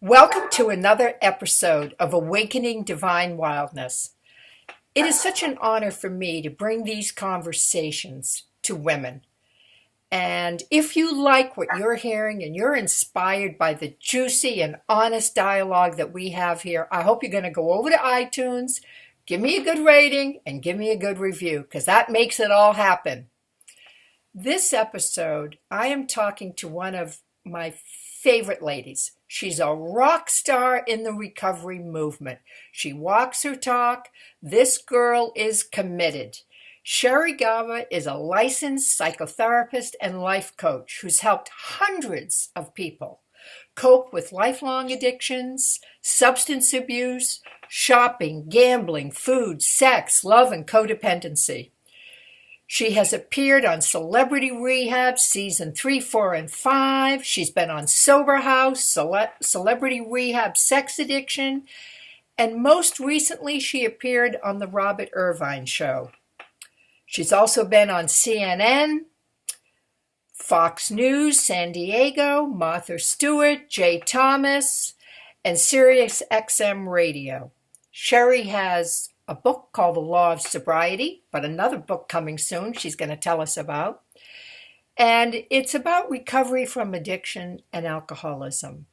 Welcome to another episode of Awakening Divine Wildness. It is such an honor for me to bring these conversations to women. And if you like what you're hearing and you're inspired by the juicy and honest dialogue that we have here, I hope you're going to go over to iTunes, give me a good rating, and give me a good review, because that makes it all happen. This episode, I am talking to one of my favorite ladies. She's a rock star in the recovery movement. She walks her talk. This girl is committed. Sherry Gaba is a licensed psychotherapist and life coach who's helped hundreds of people cope with lifelong addictions, substance abuse, shopping, gambling, food, sex, love, and codependency. She has appeared on Celebrity Rehab season 3, 4, and 5. She's been on Sober House, Celebrity Rehab Sex Addiction, and most recently she appeared on The Robert Irvine Show. She's also been on CNN, Fox News, San Diego, Martha Stewart, Jay Thomas, and Sirius XM Radio. Sherry has a book called The Law of Sobriety, but another book coming soon she's going to tell us about. And it's about recovery from addiction and alcoholism.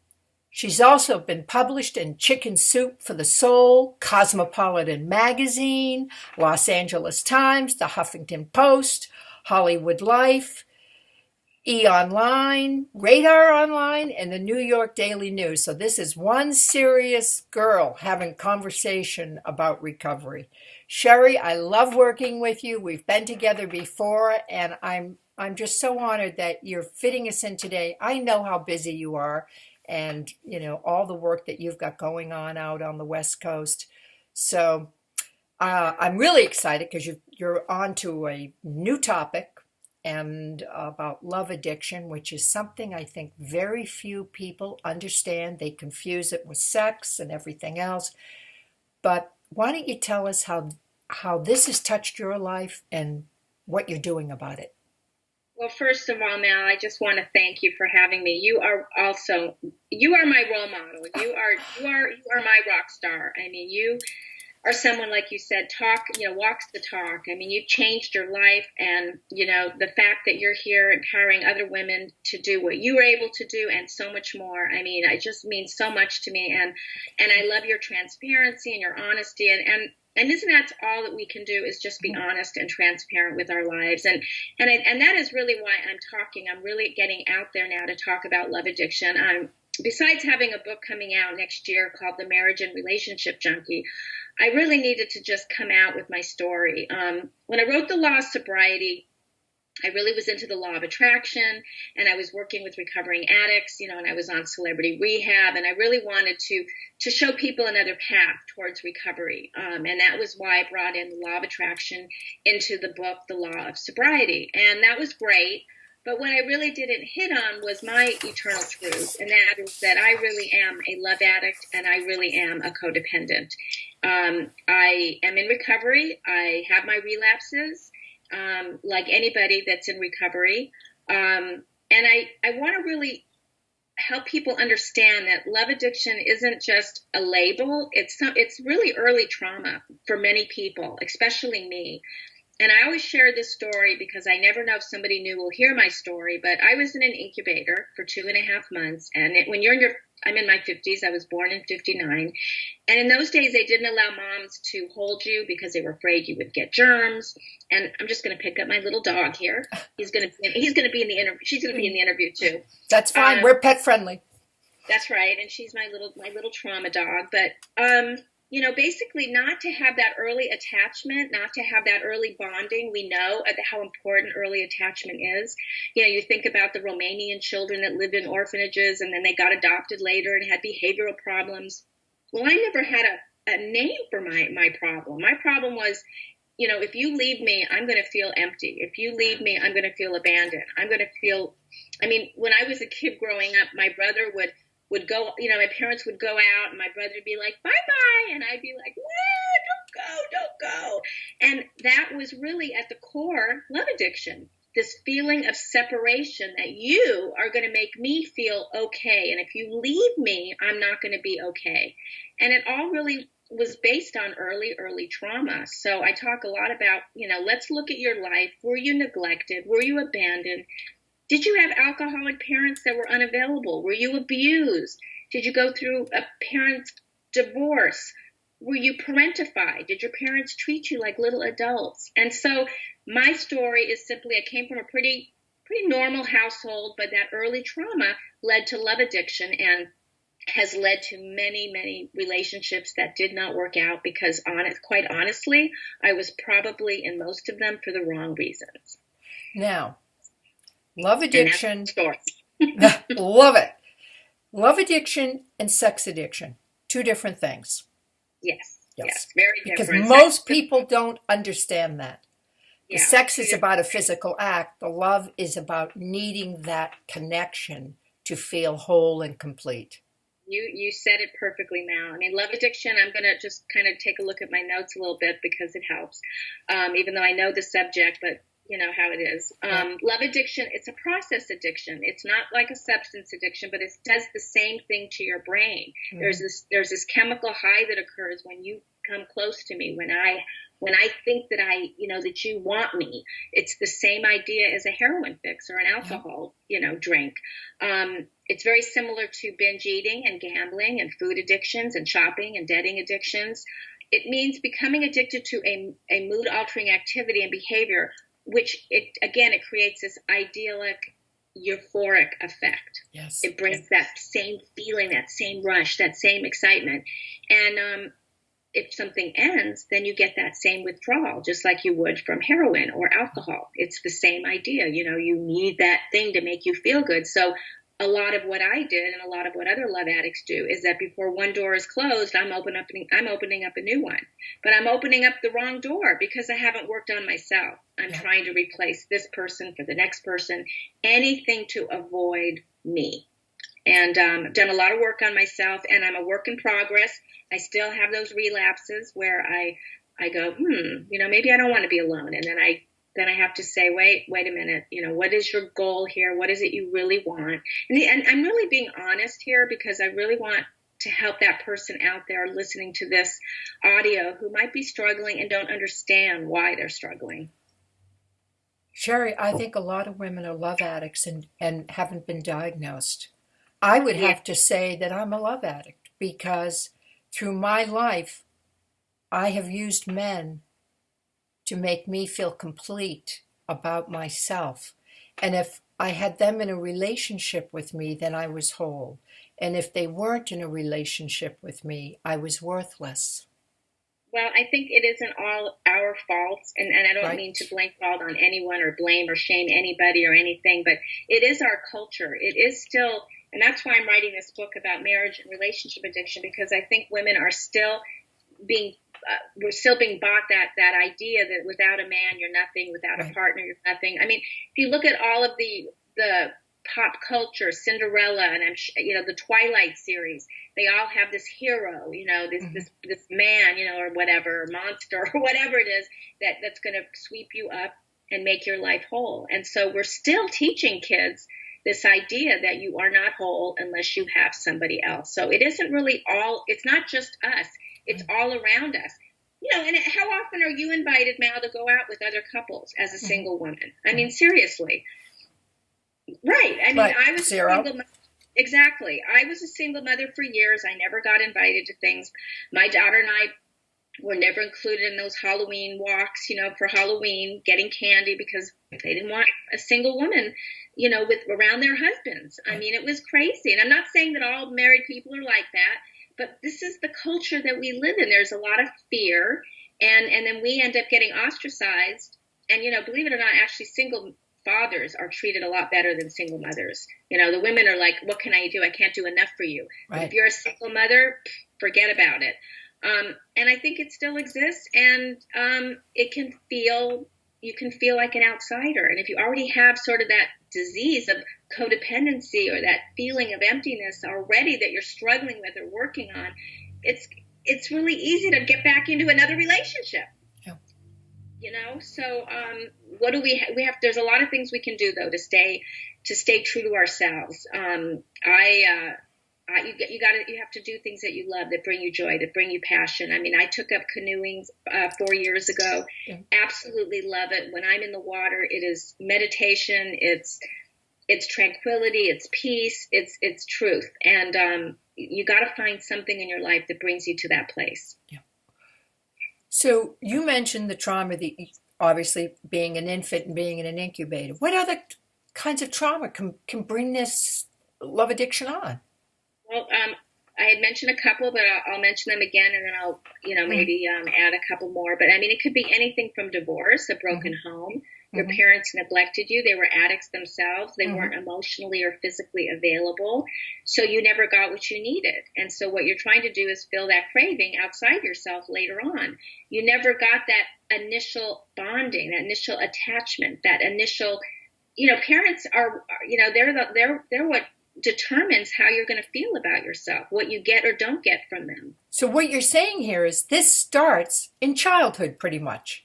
She's also been published in Chicken Soup for the Soul, Cosmopolitan Magazine, Los Angeles Times, The Huffington Post, Hollywood Life, E! Online, Radar Online, and the New York Daily News. So this is one serious girl having conversation about recovery. Sherry, I love working with you. We've been together before, and I'm just so honored that you're fitting us in today. I know how busy you are, and all the work that you've got going on out on the West Coast. So I'm really excited because you're on to a new topic and about love addiction, which is something I think very few people understand. They confuse it with sex and everything else. But why don't you tell us how this has touched your life and what you're doing about it? Well, first of all, Mal, I just want to thank you for having me. You are my role model. You are my rock star. I mean, you are someone, like you said, walks the talk. I mean, you've changed your life, and, the fact that you're here empowering other women to do what you were able to do and so much more. I mean, it just means so much to me, and I love your transparency and your honesty, and isn't that all that we can do, is just be honest and transparent with our lives. And that is really why I'm talking. I'm really getting out there now to talk about love addiction. Besides having a book coming out next year called The Marriage and Relationship Junkie, I really needed to just come out with my story. When I wrote The Law of Sobriety, I really was into the law of attraction, and I was working with recovering addicts, and I was on Celebrity Rehab, and I really wanted to show people another path towards recovery. And that was why I brought in the law of attraction into the book, The Law of Sobriety. And that was great. But what I really didn't hit on was my eternal truth, and that is that I really am a love addict, and I really am a codependent. I am in recovery. I have my relapses, like anybody that's in recovery. And I want to really help people understand that love addiction isn't just a label. It's really early trauma for many people, especially me. And I always share this story because I never know if somebody new will hear my story, but I was in an incubator for 2.5 months. And I'm in my 50s. I was born in 59. And in those days, they didn't allow moms to hold you because they were afraid you would get germs. And I'm just going to pick up my little dog here. He's going to be in the interview. She's going to be in the interview too. That's fine. We're pet friendly. That's right. And she's my little trauma dog. But, basically not to have that early attachment, not to have that early bonding. We know how important early attachment is. You think about the Romanian children that lived in orphanages and then they got adopted later and had behavioral problems. Well, I never had a name for my problem. My problem was, if you leave me, I'm going to feel empty. If you leave me, I'm going to feel abandoned. When I was a kid growing up, my brother would go, my parents would go out and my brother would be like, bye-bye. And I'd be like, don't go. And that was really at the core love addiction. this feeling of separation, that you are going to make me feel okay. And if you leave me, I'm not going to be okay. And it all really was based on early trauma. So I talk a lot about, let's look at your life. Were you neglected? Were you abandoned? Did you have alcoholic parents that were unavailable? Were you abused? Did you go through a parent's divorce? Were you parentified? Did your parents treat you like little adults? And so my story is simply, I came from a pretty normal household, but that early trauma led to love addiction and has led to many, many relationships that did not work out because, quite honestly, I was probably in most of them for the wrong reasons. Now, love addiction, love it. Love addiction and sex addiction, two different things. Yes, very different. Because most people don't understand that. The Yeah. sex is about a physical act. The love is about needing that connection to feel whole and complete. You said it perfectly, Mal. I mean, love addiction, I'm going to just kind of take a look at my notes a little bit because it helps, even though I know the subject, but you know how it is. Love addiction, it's a process addiction. It's not like a substance addiction, but it does the same thing to your brain. Mm-hmm. There's this chemical high that occurs when you come close to me, when I think that that you want me. It's the same idea as a heroin fix or an alcohol, drink. It's very similar to binge eating and gambling and food addictions and shopping and dating addictions. It means becoming addicted to a mood altering activity and behavior, which it creates this idyllic, euphoric effect. Yes. It brings that same feeling, that same rush, that same excitement. And, if something ends, then you get that same withdrawal, just like you would from heroin or alcohol. It's the same idea. You need that thing to make you feel good. So a lot of what I did and a lot of what other love addicts do is that before one door is closed, I'm opening up a new one. But I'm opening up the wrong door because I haven't worked on myself. I'm trying to replace this person for the next person, anything to avoid me. And I've done a lot of work on myself, and I'm a work in progress. I still have those relapses where I go, maybe I don't want to be alone. And then I have to say, wait a minute, what is your goal here? What is it you really want? And I'm really being honest here because I really want to help that person out there listening to this audio who might be struggling and don't understand why they're struggling. Sherry, I think a lot of women are love addicts and haven't been diagnosed. I would have to say that I'm a love addict because through my life, I have used men to make me feel complete about myself. And if I had them in a relationship with me, then I was whole. And if they weren't in a relationship with me, I was worthless. Well, I think it isn't all our faults, and I don't mean to blame fault on anyone or blame or shame anybody or anything, but it is our culture. It is still, and that's why I'm writing this book about marriage and relationship addiction, because I think women are still we're still being bought that idea that without a man, you're nothing, without a partner, you're nothing. I mean, if you look at all of the pop culture, Cinderella, and the Twilight series, they all have this hero, this man, or whatever, monster or whatever it is that's going to sweep you up and make your life whole. And so we're still teaching kids this idea that you are not whole unless you have somebody else. So it isn't really it's not just us. It's all around us. And how often are you invited, Mal, to go out with other couples as a single woman? I mean, seriously. Right. I mean, I was Zero. A single mother. Exactly. I was a single mother for years. I never got invited to things. My daughter and I were never included in those Halloween walks, for Halloween, getting candy because they didn't want a single woman, with around their husbands. I mean, it was crazy. And I'm not saying that all married people are like that, but this is the culture that we live in. There's a lot of fear, and then we end up getting ostracized. And, believe it or not, actually single fathers are treated a lot better than single mothers. The women are like, what can I do? I can't do enough for you. Right. But if you're a single mother, forget about it. And I think it still exists, and you can feel like an outsider. And if you already have sort of that disease of codependency or that feeling of emptiness already that you're struggling with or working on, it's really easy to get back into another relationship. Yeah. So what do we have? There's a lot of things we can do though to stay true to ourselves. You have to do things that you love, that bring you joy, that bring you passion. I mean, I took up canoeing 4 years ago. Yeah. Absolutely love it. When I'm in the water, it is meditation. It's tranquility. It's peace. It's truth. And you got to find something in your life that brings you to that place. Yeah. So you mentioned the trauma, obviously being an infant and being in an incubator. What other kinds of trauma can bring this love addiction on? Well, I had mentioned a couple, but I'll mention them again, and then I'll, maybe add a couple more. But I mean, it could be anything from divorce, a broken home. Your parents neglected you. They were addicts themselves. They weren't emotionally or physically available. So you never got what you needed. And so what you're trying to do is fill that craving outside yourself later on. You never got that initial bonding, that initial attachment, that initial, parents are, they're what determines how you're going to feel about yourself, what you get or don't get from them. So what you're saying here is this starts in childhood pretty much.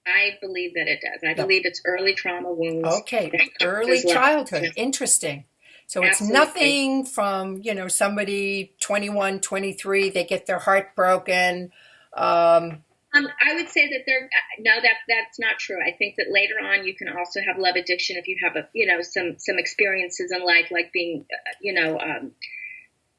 I believe that it does. I believe it's early trauma wounds. Okay, early childhood. Interesting. So it's nothing from, somebody 21, 23, they get their heart broken. I would say that that's not true. I think that later on you can also have love addiction if you have some experiences in life, like being,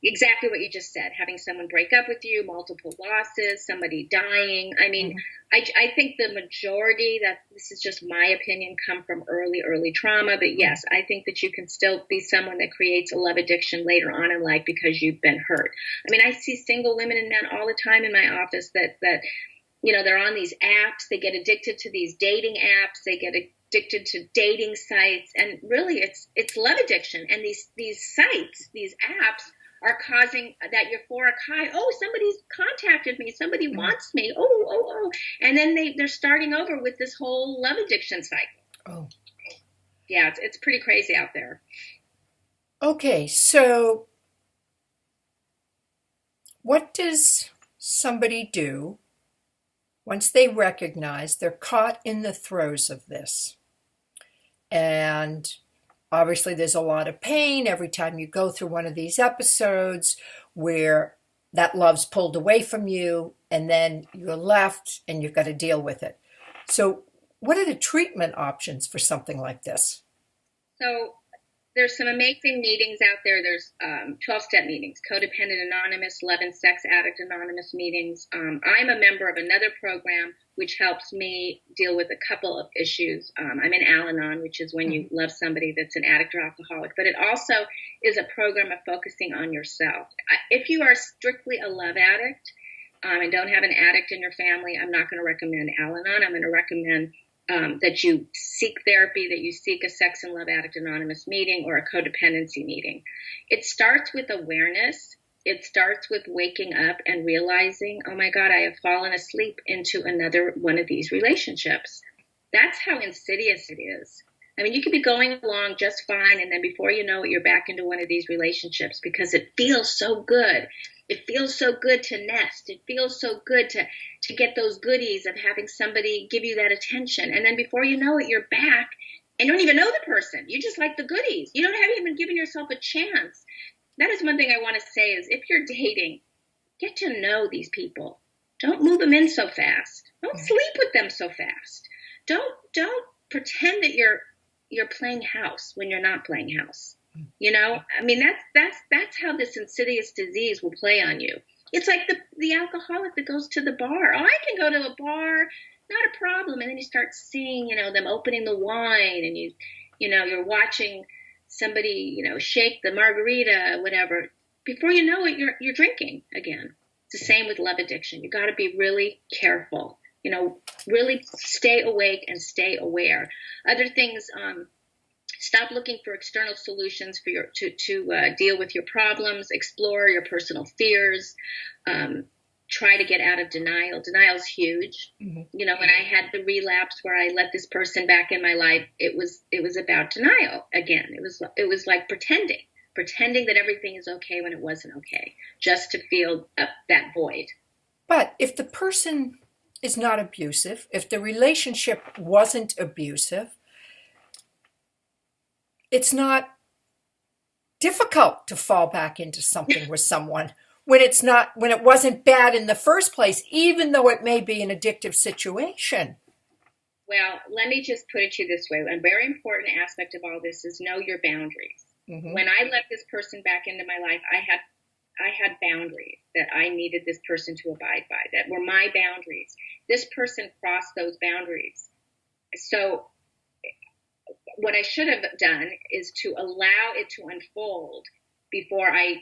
exactly what you just said, having someone break up with you, multiple losses, somebody dying. I mean, I think the majority, that this is just my opinion, come from early trauma. But yes, I think that you can still be someone that creates a love addiction later on in life because you've been hurt. I mean, I see single women and men all the time in my office that they're on these apps. They get addicted to these dating apps. They get addicted to dating sites. And really, it's love addiction. And these sites, these apps, are causing that euphoric high. Oh, somebody's contacted me. Somebody wants me. Oh. And then they're starting over with this whole love addiction cycle. Oh. Yeah, it's pretty crazy out there. Okay, so what does somebody do once they recognize they're caught in the throes of this? And obviously, there's a lot of pain every time you go through one of these episodes where that love's pulled away from you and then you're left and you've got to deal with it. So what are the treatment options for something like this? So there's some amazing meetings out there. There's 12-step meetings, Codependent Anonymous, Love and Sex Addict Anonymous meetings. I'm a member of another program which helps me deal with a couple of issues. I'm in Al-Anon, which is when you love somebody that's an addict or alcoholic. But it also is a program of focusing on yourself. If you are strictly a love addict and don't have an addict in your family, I'm not going to recommend Al-Anon. I'm going to recommend that you seek therapy, that you seek a Sex and Love Addict Anonymous meeting or a codependency meeting. It starts with awareness. It starts with waking up and realizing, oh my God, I have fallen asleep into another one of these relationships. That's how insidious it is. I mean, you could be going along just fine, and then before you know it, you're back into one of these relationships because it feels so good. It feels so good to nest. It feels so good to get those goodies of having somebody give you that attention. And then before you know it, you're back and you don't even know the person. You just like the goodies. You haven't even given yourself a chance. That is one thing I want to say is if you're dating, get to know these people. Don't move them in so fast. Don't sleep with them so fast. Don't pretend that you're playing house when you're not playing house. I mean, that's how this insidious disease will play on you. It's like the alcoholic that goes to the bar. Oh, I can go to a bar, not a problem. And then you start seeing, them opening the wine, and you're watching somebody, shake the margarita, whatever. Before you know it, you're drinking again. It's the same with love addiction. You got to be really careful. Really stay awake and stay aware. Other things. Stop looking for external solutions to deal with your problems. Explore your personal fears. Try to get out of denial. Denial is huge. Mm-hmm. When I had the relapse where I let this person back in my life, it was about denial again. It was like pretending that everything is okay when it wasn't okay, just to feel that void. But if the person is not abusive, if the relationship wasn't abusive, it's not difficult to fall back into something with someone when it wasn't bad in the first place, even though it may be an addictive situation. Well, let me just put it to you this way. A very important aspect of all this is know your boundaries. Mm-hmm. When I let this person back into my life, I had boundaries that I needed this person to abide by, that were my boundaries. This person crossed those boundaries. So what I should have done is to allow it to unfold before I,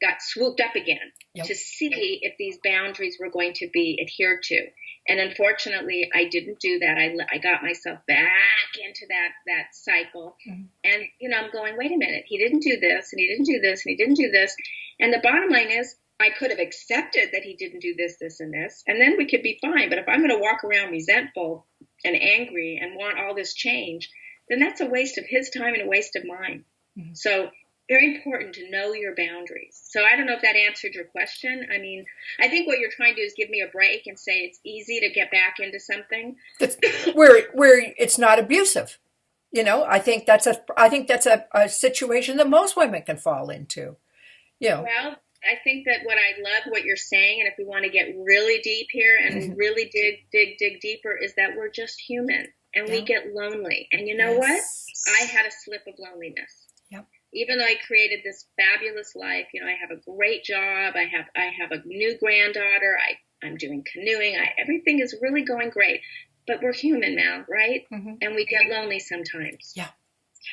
got swooped up again, yep, to see if these boundaries were going to be adhered to. And unfortunately, I didn't do that. I got myself back into that cycle. Mm-hmm. And, I'm going, wait a minute, he didn't do this, and he didn't do this, and he didn't do this. And the bottom line is, I could have accepted that he didn't do this, this, and this, and then we could be fine. But if I'm going to walk around resentful and angry and want all this change, then that's a waste of his time and a waste of mine. Mm-hmm. So very important to know your boundaries. So I don't know if that answered your question. I mean, I think what you're trying to do is give me a break and say it's easy to get back into something where it's not abusive. I think that's a situation that most women can fall into. Well, I think that I love what you're saying, and if we want to get really deep here and mm-hmm. really dig deeper, is that we're just human and we get lonely. And you know yes. what? I had a slip of loneliness. Yep. Even though I created this fabulous life, I have a great job. I have a new granddaughter. I'm doing canoeing. Everything is really going great. But we're human now, right? Mm-hmm. And we get lonely sometimes. Yeah.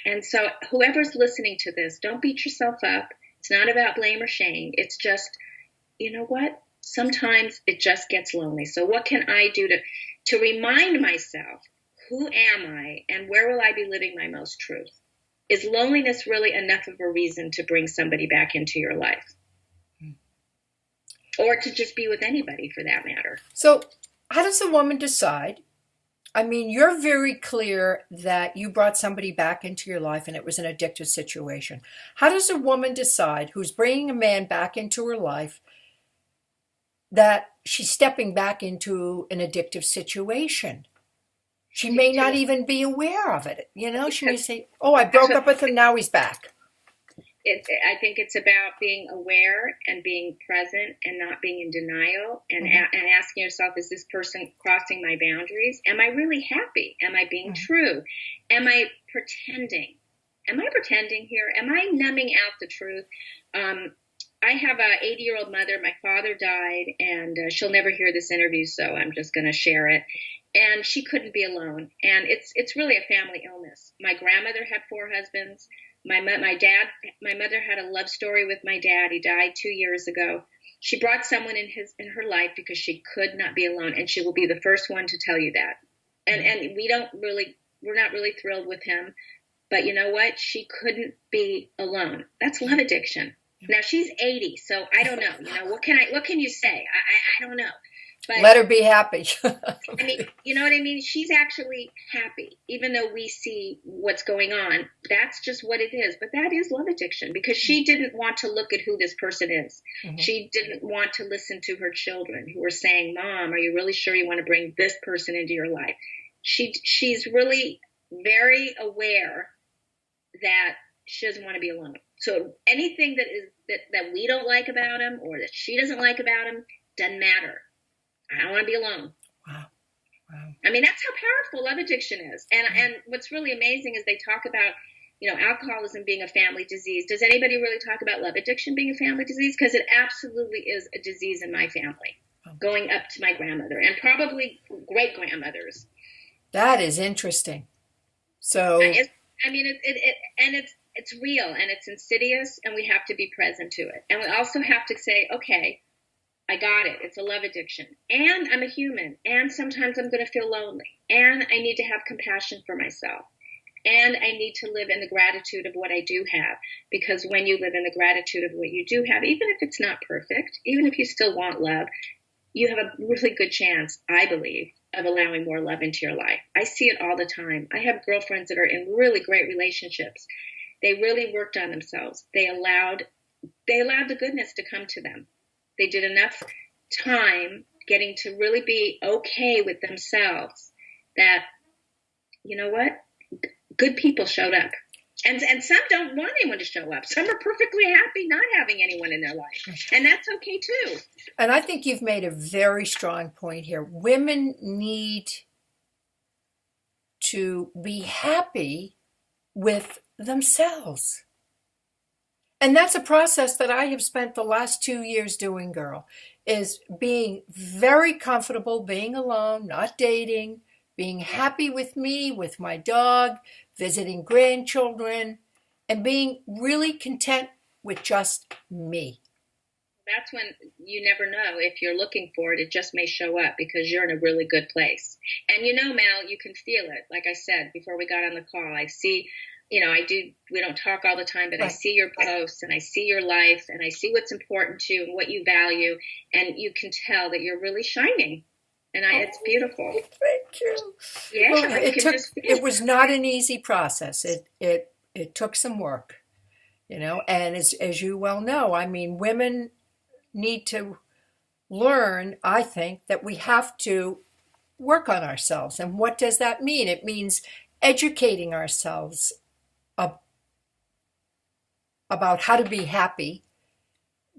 And so whoever's listening to this, don't beat yourself up. It's not about blame or shame. It's just, you know what? Sometimes it just gets lonely. So what can I do to remind myself, who am I and where will I be living my most truth? Is loneliness really enough of a reason to bring somebody back into your life? Or to just be with anybody for that matter? So how does a woman decide? I mean, you're very clear that you brought somebody back into your life and it was an addictive situation. How does a woman decide who's bringing a man back into her life that she's stepping back into an addictive situation? She may not even be aware of it. She may say, oh, I broke up with him, now he's back. I think it's about being aware and being present and not being in denial and mm-hmm. and asking yourself, is this person crossing my boundaries? Am I really happy? Am I being mm-hmm. true? Am I pretending? Am I pretending here? Am I numbing out the truth? I have a 80-year-old mother. My father died, and she'll never hear this interview, so I'm just going to share it. And she couldn't be alone. And it's really a family illness. My grandmother had 4 husbands. My mother had a love story with my dad. He died 2 years ago. She brought someone in her life because she could not be alone, and she will be the first one to tell you that. And we're not really thrilled with him, but you know what? She couldn't be alone. That's love addiction. Now she's 80, so I don't know. What can you say? I don't know. But, let her be happy. I mean, you know what I mean? She's actually happy, even though we see what's going on. That's just what it is. But that is love addiction because she didn't want to look at who this person is. Mm-hmm. She didn't want to listen to her children who were saying, Mom, are you really sure you want to bring this person into your life? She's really very aware that she doesn't want to be alone. So anything that we don't like about him or that she doesn't like about him doesn't matter. I don't want to be alone. Wow. I mean, that's how powerful love addiction is. And what's really amazing is they talk about, alcoholism being a family disease. Does anybody really talk about love addiction being a family disease? Because it absolutely is a disease in my family, going up to my grandmother and probably great-grandmothers. That is interesting. So, it's real and it's insidious and we have to be present to it. And we also have to say, okay, I got it. It's a love addiction. And I'm a human. And sometimes I'm going to feel lonely. And I need to have compassion for myself. And I need to live in the gratitude of what I do have. Because when you live in the gratitude of what you do have, even if it's not perfect, even if you still want love, you have a really good chance, I believe, of allowing more love into your life. I see it all the time. I have girlfriends that are in really great relationships. They really worked on themselves. They allowed the goodness to come to them. They did enough time getting to really be okay with themselves, that, you know what, good people showed up. And some don't want anyone to show up. Some are perfectly happy not having anyone in their life. And that's okay too. And I think you've made a very strong point here. Women need to be happy with themselves. And that's a process that I have spent the last 2 years doing, girl, is being very comfortable being alone, not dating, being happy with me, with my dog, visiting grandchildren, and being really content with just me. That's when you never know if you're looking for it. It just may show up because you're in a really good place. And you know, Mel, you can feel it. Like I said before we got on the call, I see, we don't talk all the time, but right. I see your posts and I see your life and I see what's important to you and what you value. And you can tell that you're really shining. And it's beautiful. Thank you. Yeah, well, it was not an easy process. It took some work, and as you well know, I mean, women need to learn, I think, that we have to work on ourselves. And what does that mean? It means educating ourselves about how to be happy,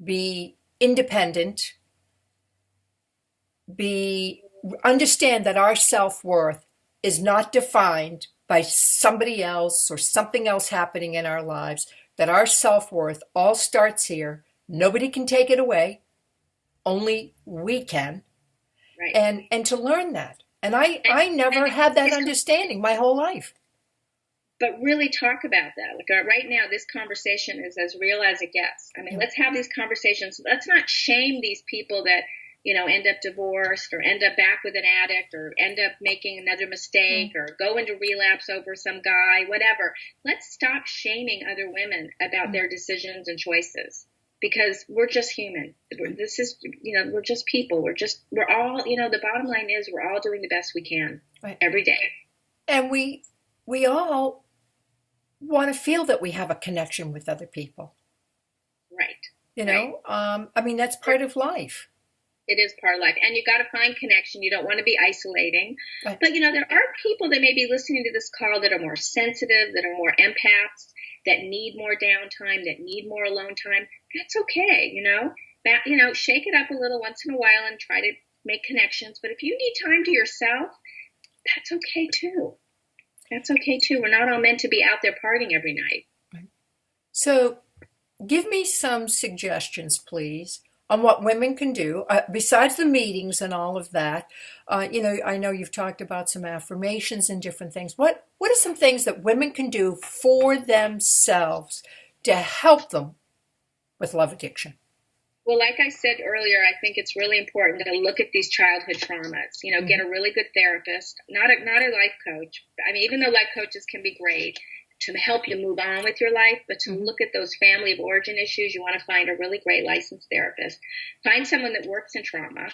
be independent, understand that our self-worth is not defined by somebody else or something else happening in our lives, that our self-worth all starts here. Nobody can take it away. Only we can. Right. And to learn that. And I never had that understanding my whole life. But really talk about that. Like right now, this conversation is as real as it gets. I mean, let's have these conversations. Let's not shame these people that end up divorced or end up back with an addict or end up making another mistake or go into relapse over some guy, whatever. Let's stop shaming other women about their decisions and choices, because we're just human. This is, we're just people. We're all, the bottom line is we're all doing the best we can every day. And we all want to feel that we have a connection with other people. Right. I mean, that's part of life. It is part of life. And you got to find connection. You don't want to be isolating. Right. But, there are people that may be listening to this call that are more sensitive, that are more empaths, that need more downtime, that need more alone time. That's okay, shake it up a little once in a while and try to make connections. But if you need time to yourself, that's okay too. That's okay too. We're not all meant to be out there partying every night. Right. So give me some suggestions, please, on what women can do, besides the meetings and all of that. I know you've talked about some affirmations and different things. What are some things that women can do for themselves to help them with love addiction? Well, like I said earlier, I think it's really important to look at these childhood traumas. Get a really good therapist, not a life coach. I mean, even though life coaches can be great to help you move on with your life, but to look at those family of origin issues, you want to find a really great licensed therapist. Find someone that works in trauma,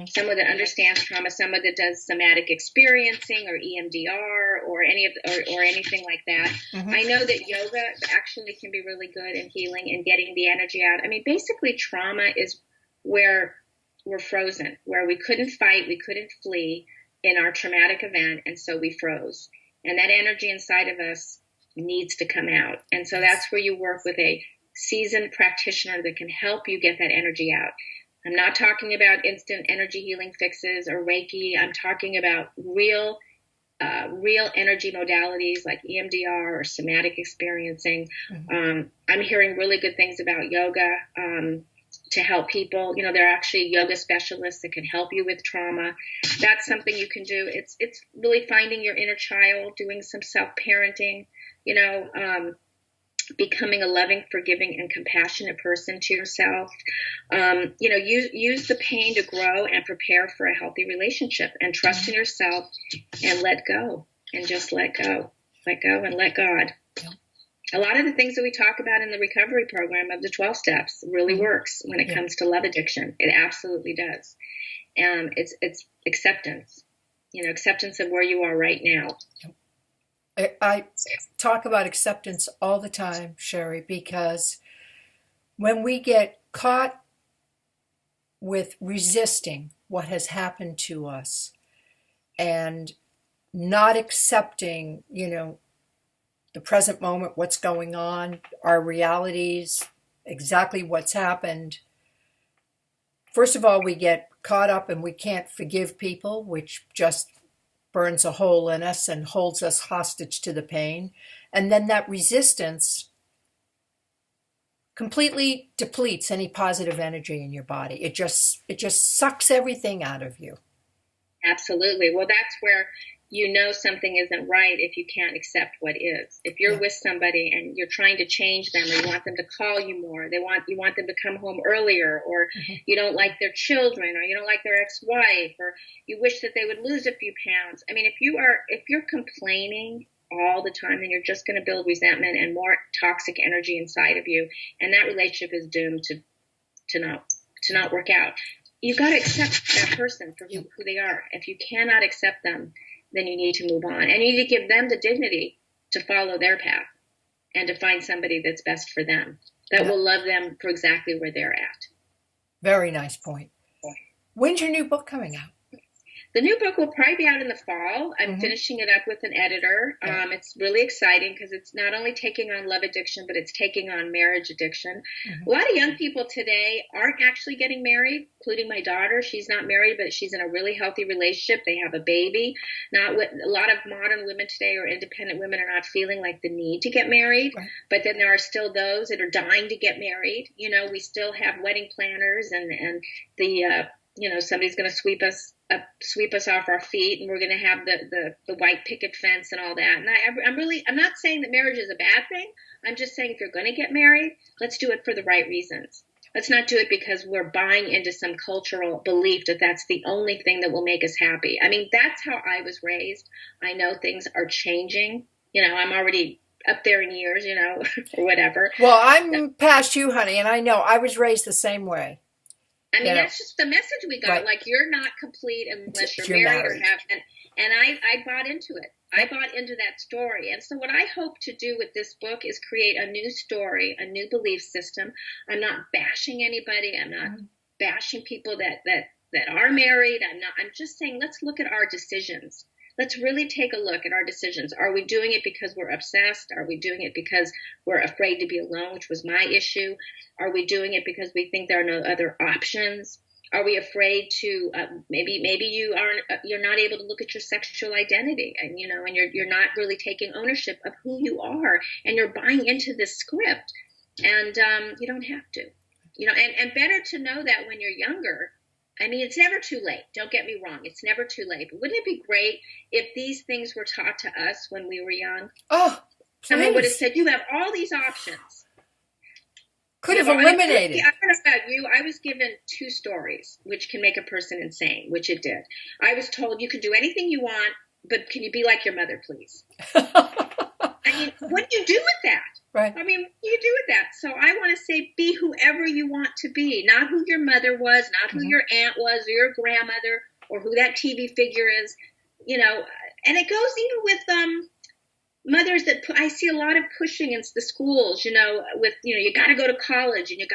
someone that understands trauma, someone that does somatic experiencing or EMDR or anything like that. I know that yoga actually can be really good in healing and getting the energy out. I mean, basically trauma is where we're frozen, where we couldn't fight, we couldn't flee in our traumatic event, and so we froze. And that energy inside of us needs to come out. And so that's where you work with a seasoned practitioner that can help you get that energy out. I'm not talking about instant energy healing fixes or Reiki. I'm talking about real energy modalities like EMDR or somatic experiencing. I'm hearing really good things about yoga to help people. There are actually yoga specialists that can help you with trauma. That's something you can do. It's really finding your inner child, doing some self-parenting, becoming a loving, forgiving, and compassionate person to yourself. Use the pain to grow and prepare for a healthy relationship, and trust in yourself and let go, and just let go and let God. A lot of the things that we talk about in the recovery program of the 12 steps really works when it comes to love addiction. It absolutely does. It's acceptance, acceptance of where you are right now. I talk about acceptance all the time, Sherry, because when we get caught with resisting what has happened to us and not accepting, the present moment, what's going on, our realities, exactly what's happened. First of all, we get caught up and we can't forgive people, which just burns a hole in us and holds us hostage to the pain. And then that resistance completely depletes any positive energy in your body. It just sucks everything out of you. Absolutely. Well, that's where something isn't right if you can't accept what is. If you're with somebody and you're trying to change them, or you want them to call you more, you want them to come home earlier, or you don't like their children, or you don't like their ex-wife, or you wish that they would lose a few pounds. I mean, if you're complaining all the time, then you're just going to build resentment and more toxic energy inside of you, and that relationship is doomed to not work out. You've got to accept that person for who they are. If you cannot accept them, then you need to move on. And you need to give them the dignity to follow their path and to find somebody that's best for them, that will love them for exactly where they're at. Very nice point. When's your new book coming out? The new book will probably be out in the fall. I'm finishing it up with an editor. It's really exciting because it's not only taking on love addiction, but it's taking on marriage addiction. A lot of young people today aren't actually getting married, including my daughter. She's not married, but she's in a really healthy relationship. They have a baby. A lot of modern women today, or independent women, are not feeling like the need to get married. But then there are still those that are dying to get married. We still have wedding planners and the somebody's going to sweep us off our feet, and we're going to have the white picket fence and all that. And I'm not saying that marriage is a bad thing. I'm just saying if you're going to get married, let's do it for the right reasons. Let's not do it because we're buying into some cultural belief that that's the only thing that will make us happy. I mean, that's how I was raised. I know things are changing. I'm already up there in years, or whatever. Well, I'm past you, honey, and I know I was raised the same way. I mean, that's just the message we got. Right. Like, you're not complete unless you're married or have. And I bought into it. I bought into that story. And so what I hope to do with this book is create a new story, a new belief system. I'm not bashing anybody. I'm not bashing people that are married. I'm just saying, let's look at our decisions. Let's really take a look at our decisions. Are we doing it because we're obsessed? Are we doing it because we're afraid to be alone, which was my issue? Are we doing it because we think there are no other options? Are we afraid to maybe you're not able to look at your sexual identity, and you're not really taking ownership of who you are, and you're buying into this script, and you don't have to, and better to know that when you're younger. I mean, it's never too late. Don't get me wrong. It's never too late. But wouldn't it be great if these things were taught to us when we were young? Oh, please. Someone would have said, you have all these options. Could have eliminated. I don't know about you. I was given 2 stories, which can make a person insane, which it did. I was told you can do anything you want, but can you be like your mother, please? I mean, what do you do with that? Right. I mean, what do you do with that? So I want to say, be whoever you want to be, not who your mother was, not who your aunt was, or your grandmother, or who that TV figure is, and it goes even with mothers that I see a lot of pushing in the schools, with, you got to go to college, and you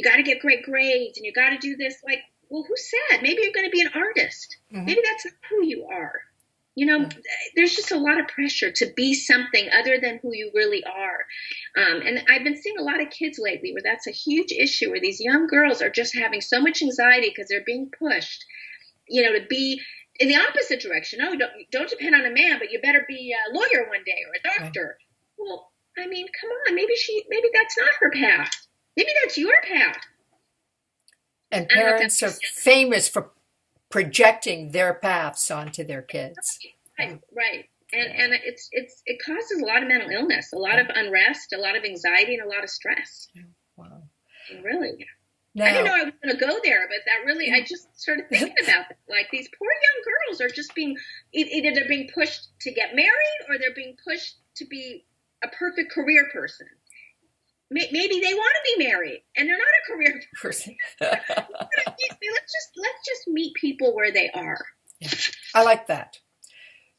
got to get great grades, and you got to do this. Like, well, who said? Maybe you're going to be an artist. Maybe that's not who you are. There's just a lot of pressure to be something other than who you really are. And I've been seeing a lot of kids lately where that's a huge issue, where these young girls are just having so much anxiety because they're being pushed, to be in the opposite direction. Oh, don't depend on a man, but you better be a lawyer one day, or a doctor. Right. Well, I mean, come on, maybe that's not her path. Maybe that's your path. And parents are famous for projecting their paths onto their kids. Right. And it causes a lot of mental illness, a lot of unrest, a lot of anxiety, and a lot of stress. Wow. Really. Now, I didn't know I was going to go there, but that really, I just started thinking about that. Like, these poor young girls are just either they're being pushed to get married, or they're being pushed to be a perfect career person. Maybe they want to be married and they're not a career person. let's just meet people where they are. Yeah. I like that.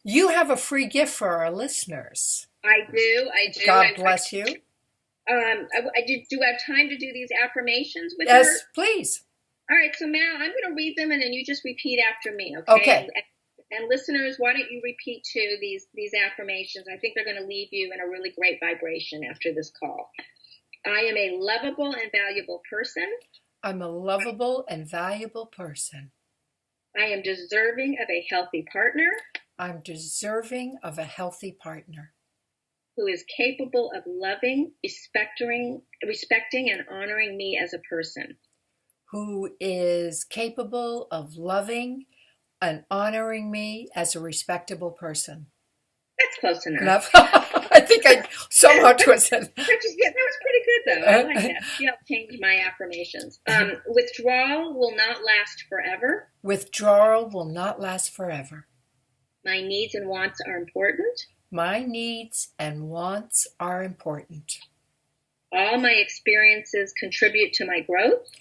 You have a free gift for our listeners. I do. God bless you. Do I have time to do these affirmations with her? Yes, please. All right, so Mal, I'm going to read them and then you just repeat after me, okay? Okay. And listeners, why don't you repeat too these affirmations? I think they're going to leave you in a really great vibration after this call. I am a lovable and valuable person. I'm a lovable and valuable person. I am deserving of a healthy partner. I'm deserving of a healthy partner. Who is capable of loving, respecting, and honoring me as a person. Who is capable of loving and honoring me as a respectable person. That's close enough. I think I somehow twisted. Yeah, that was pretty good, though. I like that. You helped change my affirmations. Withdrawal will not last forever. Withdrawal will not last forever. My needs and wants are important. My needs and wants are important. All my experiences contribute to my growth.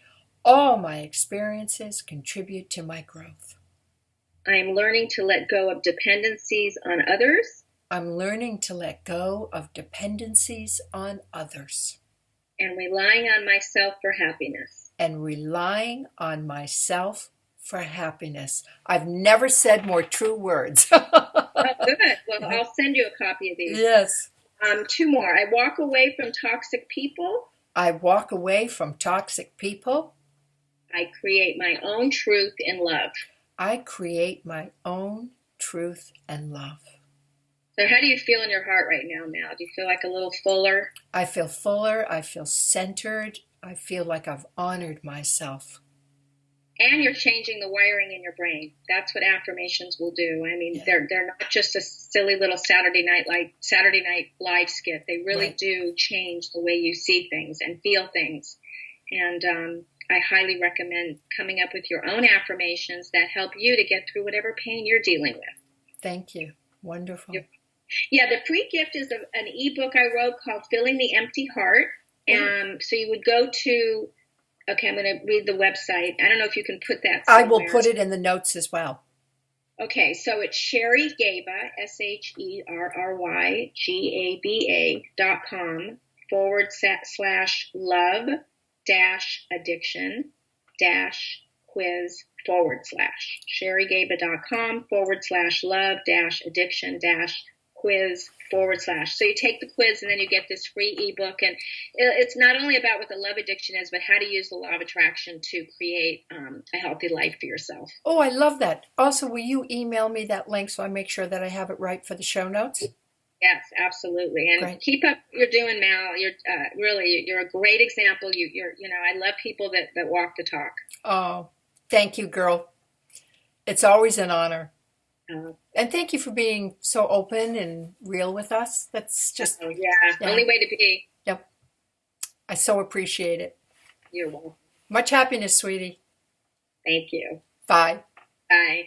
All my experiences contribute to my growth. I am learning to let go of dependencies on others. I'm learning to let go of dependencies on others. And relying on myself for happiness. And relying on myself for happiness. I've never said more true words. Oh, good. Well, I'll send you a copy of these. Yes. Two more. I walk away from toxic people. I walk away from toxic people. I create my own truth in love. I create my own truth and love. So how do you feel in your heart right now, Mal? Do you feel like a little fuller? I feel fuller. I feel centered. I feel like I've honored myself. And you're changing the wiring in your brain. That's what affirmations will do. I mean, they're not just a silly little Saturday night live skit. They really do change the way you see things and feel things. And I highly recommend coming up with your own affirmations that help you to get through whatever pain you're dealing with. Thank you. Wonderful. Yeah, the free gift is an ebook I wrote called Filling the Empty Heart. So you would go to, okay, I'm going to read the website. I don't know if you can put that somewhere. I will put it in the notes as well. Okay, so it's Sherry Gaba, SherryGaba.com/love-addiction-quiz/. SherryGaba.com/love-addiction-quiz/. So you take the quiz and then you get this free ebook. And it's not only about what the love addiction is, but how to use the law of attraction to create a healthy life for yourself. Oh, I love that. Also, will you email me that link so I make sure that I have it right for the show notes? Yes, absolutely. And keep up what you're doing, Mal. You're you're a great example. I love people that walk the talk. Oh, thank you, girl. It's always an honor. And thank you for being so open and real with us. That's just... only way to be. Yep. I so appreciate it. You're welcome. Much happiness, sweetie. Thank you. Bye. Bye.